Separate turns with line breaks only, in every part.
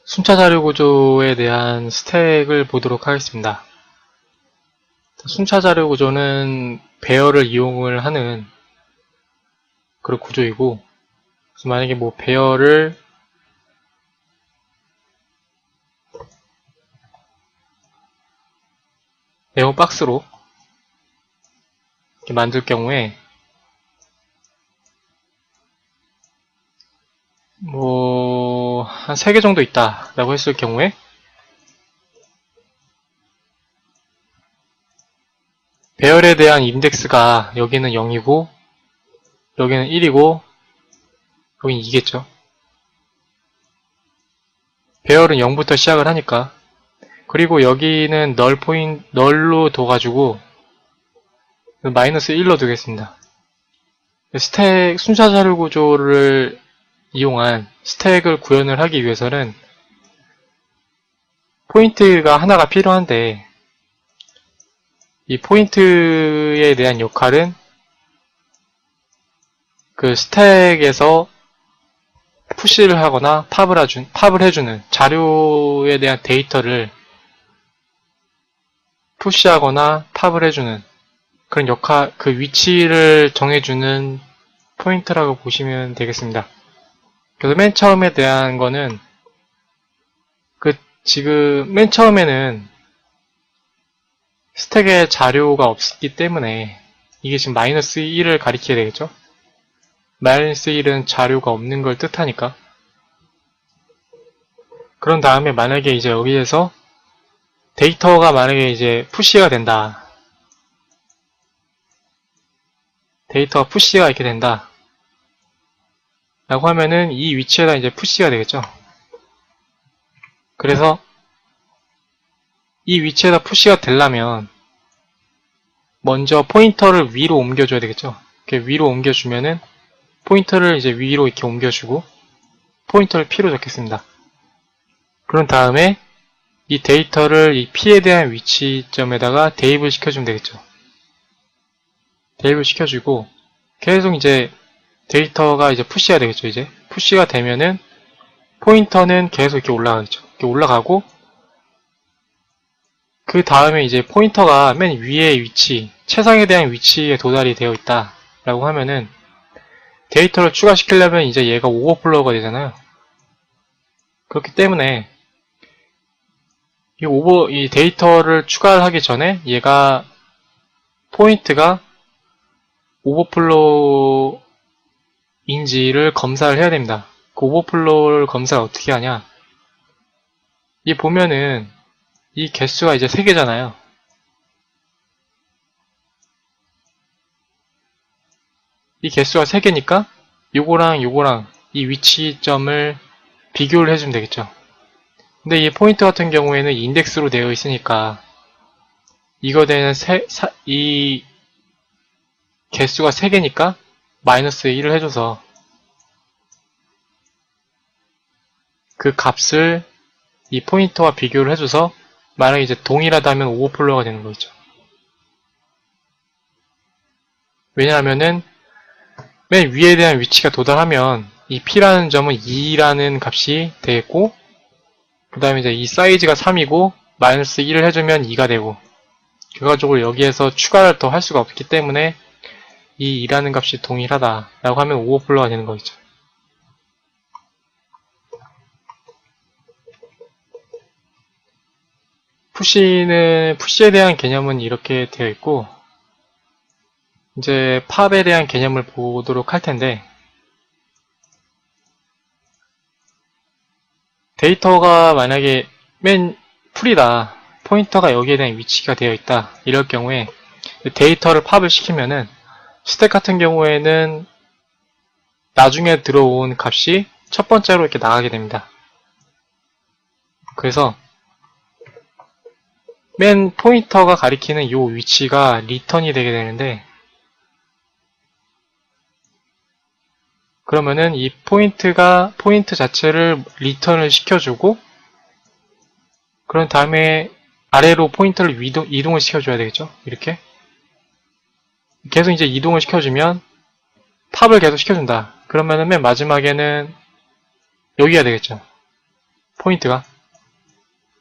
순차 자료 구조에 대한 스택을 보도록 하겠습니다. 순차 자료 구조는 배열을 이용을 하는 그런 구조이고, 그래서 만약에 뭐 배열을 네모 박스로 이렇게 만들 경우에 뭐 한 3개 정도 있다 라고 했을 경우에 배열에 대한 인덱스가 여기는 0이고 여기는 1이고 여기는 2겠죠. 배열은 0부터 시작을 하니까. 그리고 여기는 널로 둬가지고 마이너스 1로 두겠습니다. 스택 순차 자료 구조를 이용한 스택을 구현을 하기 위해서는 포인트가 하나가 필요한데, 이 포인트에 대한 역할은 그 스택에서 푸시를 하거나 팝을 해주는 자료에 대한 데이터를 푸시하거나 팝을 해주는 그런 역할, 그 위치를 정해주는 포인트라고 보시면 되겠습니다. 그래서 맨 처음에 대한 거는 지금 맨 처음에는 스택에 자료가 없기 때문에 이게 지금 마이너스 1을 가리켜야 되겠죠? 마이너스 1은 자료가 없는 걸 뜻하니까. 그런 다음에 만약에 이제 여기에서 데이터가 만약에 이제 푸시가 된다. 데이터가 푸시가 이렇게 된다. 라고 하면은 이 위치에다 이제 푸시가 되겠죠. 그래서 이 위치에다 푸시가 되려면 먼저 포인터를 위로 옮겨줘야 되겠죠. 이렇게 위로 옮겨주면은 포인터를 이제 위로 이렇게 옮겨주고 포인터를 P로 적겠습니다. 그런 다음에 이 데이터를 이 P에 대한 위치점에다가 대입을 시켜주면 되겠죠. 대입을 시켜주고 계속 이제 데이터가 이제 푸시가 되겠죠. 이제 푸시가 되면은 포인터는 계속 이렇게 올라가겠죠. 이렇게 올라가고 그 다음에 이제 포인터가 맨 위의 위치, 최상에 대한 위치에 도달이 되어 있다 라고 하면은 데이터를 추가시키려면 이제 얘가 오버플로우가 되잖아요. 그렇기 때문에 이 데이터를 추가를 하기 전에 얘가 포인트가 오버플로우인지를 검사를 해야 됩니다. 그 오버플로우를 검사를 어떻게 하냐? 이 보면은 이 개수가 이제 3개잖아요. 이 개수가 3개니까 요거랑 요거랑 이 위치점을 비교를 해주면 되겠죠. 근데 이 포인트 같은 경우에는 인덱스로 되어 있으니까 이거대는 이 개수가 3개니까 마이너스 1을 해줘서 그 값을 이 포인터와 비교를 해줘서 만약에 이제 동일하다면 오버플로우가 되는 거죠. 왜냐하면은 맨 위에 대한 위치가 도달하면 이 P라는 점은 2라는 값이 되겠고 그 다음에 이제 이 사이즈가 3이고 마이너스 1을 해주면 2가 되고 결과적으로 여기에서 추가를 더 할 수가 없기 때문에 이 2라는 값이 동일하다 라고 하면 오버플로우가 되는 거겠죠. 푸시에 대한 개념은 이렇게 되어 있고 이제 팝에 대한 개념을 보도록 할 텐데 데이터가 만약에 맨 풀이다 포인터가 여기에 대한 위치가 되어 있다 이럴 경우에 데이터를 팝을 시키면은 스택 같은 경우에는 나중에 들어온 값이 첫 번째로 이렇게 나가게 됩니다. 그래서 맨 포인터가 가리키는 이 위치가 리턴이 되게 되는데 그러면은 이 포인트 자체를 리턴을 시켜주고 그런 다음에 아래로 포인터를 이동을 시켜줘야 되겠죠. 이렇게 계속 이제 이동을 시켜주면 팝을 계속 시켜준다. 그러면은 맨 마지막에는 여기가 되겠죠. 포인트가.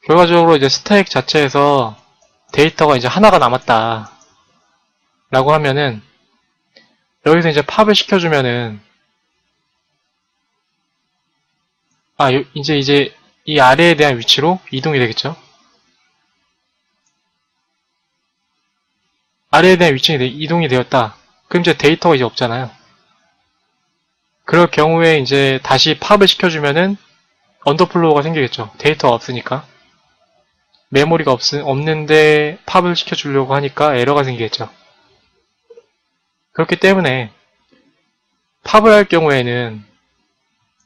결과적으로 이제 스택 자체에서 데이터가 이제 하나가 남았다 라고 하면은 여기서 이제 팝을 시켜주면은 이제 이 아래에 대한 위치로 이동이 되겠죠. 아래에 대한 위치가 이동이 되었다. 그럼 이제 데이터가 이제 없잖아요. 그럴 경우에 이제 다시 팝을 시켜주면은 언더플로우가 생기겠죠. 데이터가 없으니까. 메모리가 없는데 팝을 시켜주려고 하니까 에러가 생기겠죠. 그렇기 때문에 팝을 할 경우에는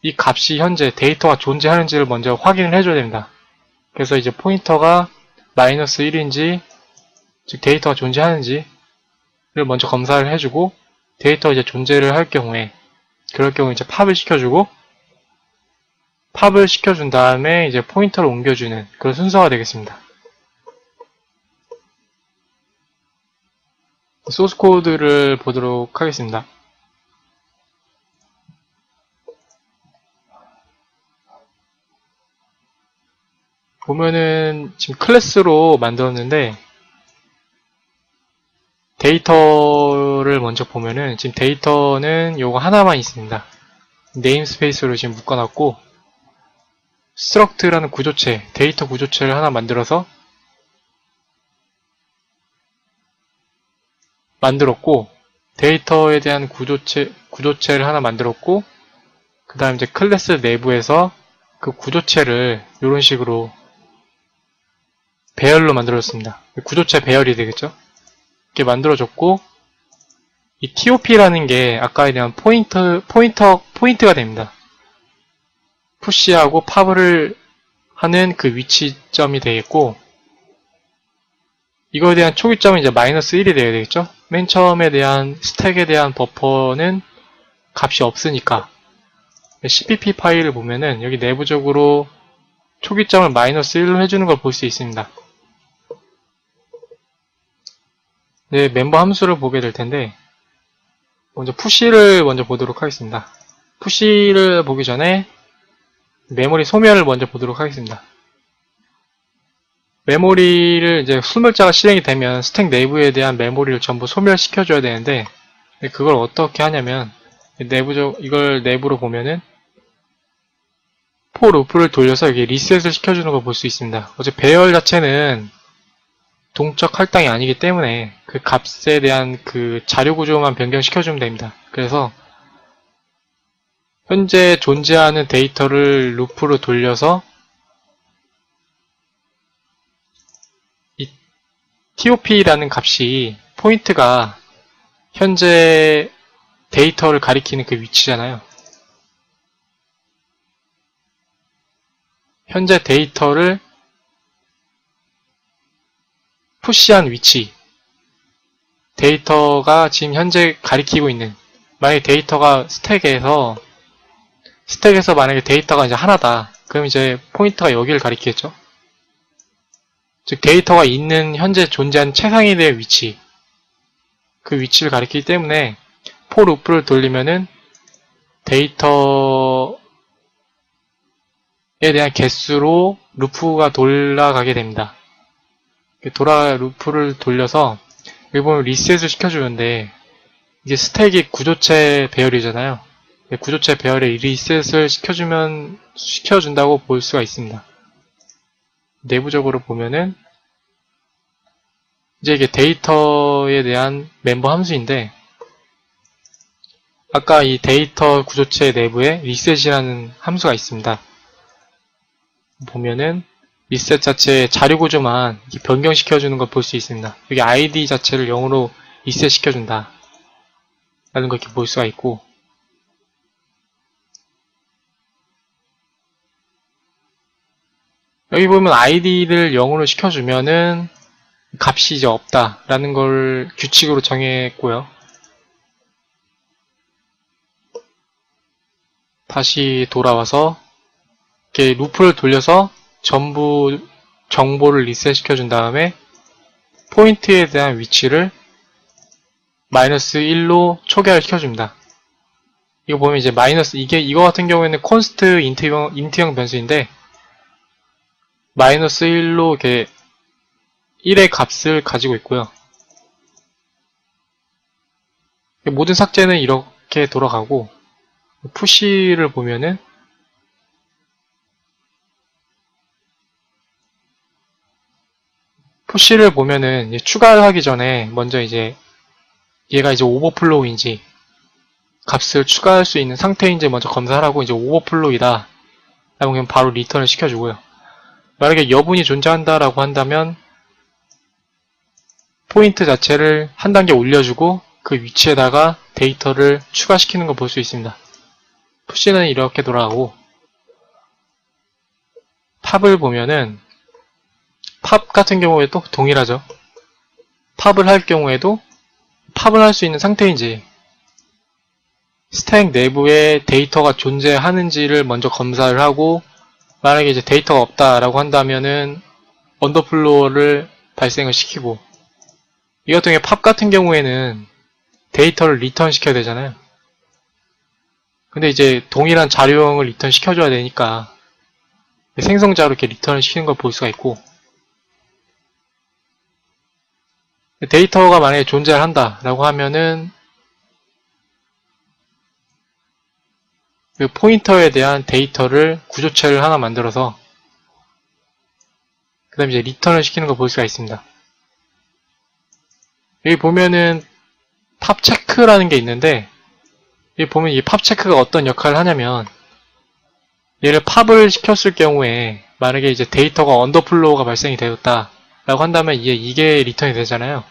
이 값이 현재 데이터가 존재하는지를 먼저 확인을 해줘야 됩니다. 그래서 이제 포인터가 마이너스 1인지 즉 데이터가 존재하는지를 먼저 검사를 해주고 데이터가 이제 존재를 할 경우에 그럴 경우에 이제 팝을 시켜주고 팝을 시켜준 다음에 이제 포인터를 옮겨주는 그런 순서가 되겠습니다. 소스 코드를 보도록 하겠습니다. 보면은 지금 클래스로 만들었는데 데이터를 먼저 보면은 지금 데이터는 요거 하나만 있습니다. 네임스페이스로 지금 묶어놨고 struct라는 구조체, 데이터 구조체를 하나 만들었고 데이터에 대한 구조체를 하나 만들었고 그 다음 이제 클래스 내부에서 그 구조체를 이런 식으로 배열로 만들어줬습니다. 구조체 배열이 되겠죠? 이렇게 만들어줬고 이 TOP라는 게 아까에 대한 포인트가 됩니다. 푸시하고 팝을 하는 그 위치점이 되겠고 이거에 대한 초기점은 이제 마이너스 1이 되어야 되겠죠? 맨 처음에 대한 스택에 대한 버퍼는 값이 없으니까 CPP 파일을 보면은 여기 내부적으로 초기점을 마이너스 1로 해주는 걸 볼 수 있습니다. 네, 멤버 함수를 보게 될 텐데 먼저 푸시를 먼저 보도록 하겠습니다. 푸시를 보기 전에 메모리 소멸을 먼저 보도록 하겠습니다. 메모리를 이제 수물자가 실행이 되면 스택 내부에 대한 메모리를 전부 소멸시켜줘야 되는데 그걸 어떻게 하냐면 이걸 내부로 보면은 for 루프를 돌려서 여기 리셋을 시켜주는 걸 볼 수 있습니다. 어차피 배열 자체는 동적 할당이 아니기 때문에 그 값에 대한 그 자료 구조만 변경시켜주면 됩니다. 그래서 현재 존재하는 데이터를 루프로 돌려서 이 TOP라는 값이 포인트가 현재 데이터를 가리키는 그 위치잖아요. 현재 데이터를 푸시한 위치, 데이터가 지금 현재 가리키고 있는, 만약에 데이터가 스택에서 만약에 데이터가 이제 하나다. 그럼 이제 포인터가 여기를 가리키겠죠. 즉 데이터가 있는 현재 존재하는 최상위 대의 위치, 그 위치를 가리키기 때문에 for 루프를 돌리면은 데이터에 대한 개수로 루프가 돌아가게 됩니다. 루프를 돌려서 여기 보면 리셋을 시켜주는데 이게 스택이 구조체 배열이잖아요. 구조체 배열에 리셋을 시켜준다고 볼 수가 있습니다. 내부적으로 보면은 이제 이게 데이터에 대한 멤버 함수인데 아까 이 데이터 구조체 내부에 리셋이라는 함수가 있습니다. 보면은 리셋 자체의 자료 구조만 변경시켜주는 걸 볼 수 있습니다. 여기 ID 자체를 0으로 리셋 시켜준다 라는 걸 이렇게 볼 수가 있고 여기 보면 ID를 0으로 시켜주면은 값이 이제 없다 라는 걸 규칙으로 정했고요. 다시 돌아와서 이렇게 루프를 돌려서 전부 정보를 리셋 시켜준 다음에 포인트에 대한 위치를 마이너스 1로 초기화를 시켜줍니다. 이거 보면 이제 이거 같은 경우에는 콘스트 인트형 변수인데 마이너스 1로 이렇게 1의 값을 가지고 있고요. 모든 삭제는 이렇게 돌아가고, 푸시를 보면은 이제 추가를 하기 전에 먼저 이제 얘가 이제 오버플로우인지 값을 추가할 수 있는 상태인지 먼저 검사하라고, 이제 오버플로우이다 라고 그냥 바로 리턴을 시켜주고요. 만약에 여분이 존재한다라고 한다면 포인트 자체를 한 단계 올려주고 그 위치에다가 데이터를 추가시키는 걸 볼 수 있습니다. 푸시는 이렇게 돌아가고, 팝을 보면은 팝 같은 경우에도 동일하죠. 팝을 할 경우에도 팝을 할 수 있는 상태인지 스택 내부에 데이터가 존재하는지를 먼저 검사를 하고, 만약에 이제 데이터가 없다라고 한다면은 언더플로어를 발생을 시키고, 이 같은 경우에 팝 같은 경우에는 데이터를 리턴 시켜야 되잖아요. 근데 이제 동일한 자료형을 리턴 시켜줘야 되니까 생성자로 이렇게 리턴을 시키는 걸 볼 수가 있고, 데이터가 만약에 존재를 한다라고 하면은 그 포인터에 대한 데이터를 구조체를 하나 만들어서 그 다음에 이제 리턴을 시키는 걸 볼 수가 있습니다. 여기 보면은 팝 체크라는 게 있는데, 여기 보면 이 팝 체크가 어떤 역할을 하냐면, 얘를 팝을 시켰을 경우에 만약에 이제 데이터가 언더플로우가 발생이 되었다 라고 한다면 이게 리턴이 되잖아요.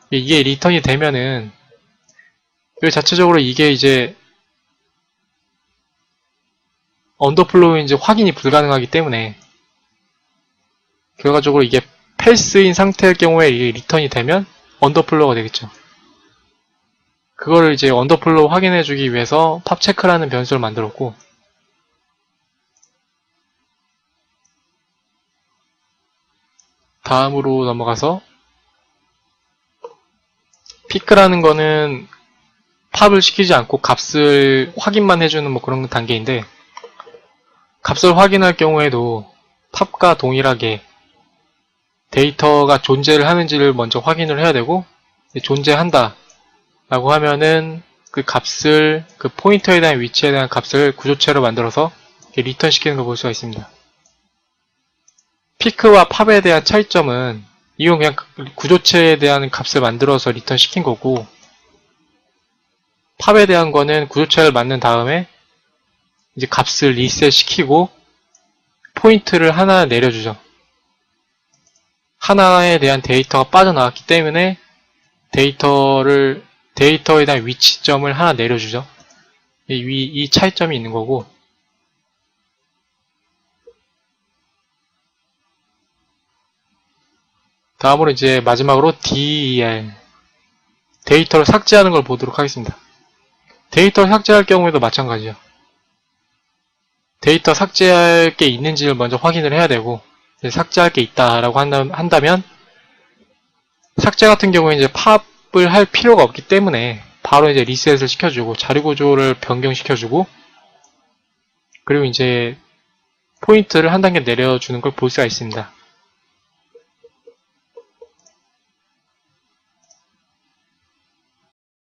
이게 리턴이 되면은 여기 자체적으로 이게 이제 언더플로우인지 확인이 불가능하기 때문에 결과적으로 이게 펠스인 상태일 경우에 이게 리턴이 되면 언더플로우가 되겠죠. 그거를 이제 언더플로우 확인해주기 위해서 팝체크라는 변수를 만들었고, 다음으로 넘어가서 피크라는 거는 팝을 시키지 않고 값을 확인만 해주는 뭐 그런 단계인데, 값을 확인할 경우에도 팝과 동일하게 데이터가 존재를 하는지를 먼저 확인을 해야 되고, 존재한다 라고 하면은 그 값을, 그 포인터에 대한 위치에 대한 값을 구조체로 만들어서 리턴 시키는 걸 볼 수가 있습니다. 피크와 팝에 대한 차이점은 이건 그냥 구조체에 대한 값을 만들어서 리턴 시킨 거고, 팝에 대한 거는 구조체를 만든 다음에 이제 값을 리셋 시키고 포인트를 하나 내려주죠. 하나에 대한 데이터가 빠져나왔기 때문에 데이터에 대한 위치점을 하나 내려주죠. 이 차이점이 있는 거고, 다음으로 이제 마지막으로 DER, 데이터를 삭제하는 걸 보도록 하겠습니다. 데이터를 삭제할 경우에도 마찬가지죠. 데이터 삭제할 게 있는지를 먼저 확인을 해야 되고, 삭제할 게 있다라고 한다면 삭제 같은 경우에 이제 팝을 할 필요가 없기 때문에 바로 이제 리셋을 시켜주고 자료 구조를 변경시켜주고, 그리고 이제 포인트를 한 단계 내려주는 걸 볼 수가 있습니다.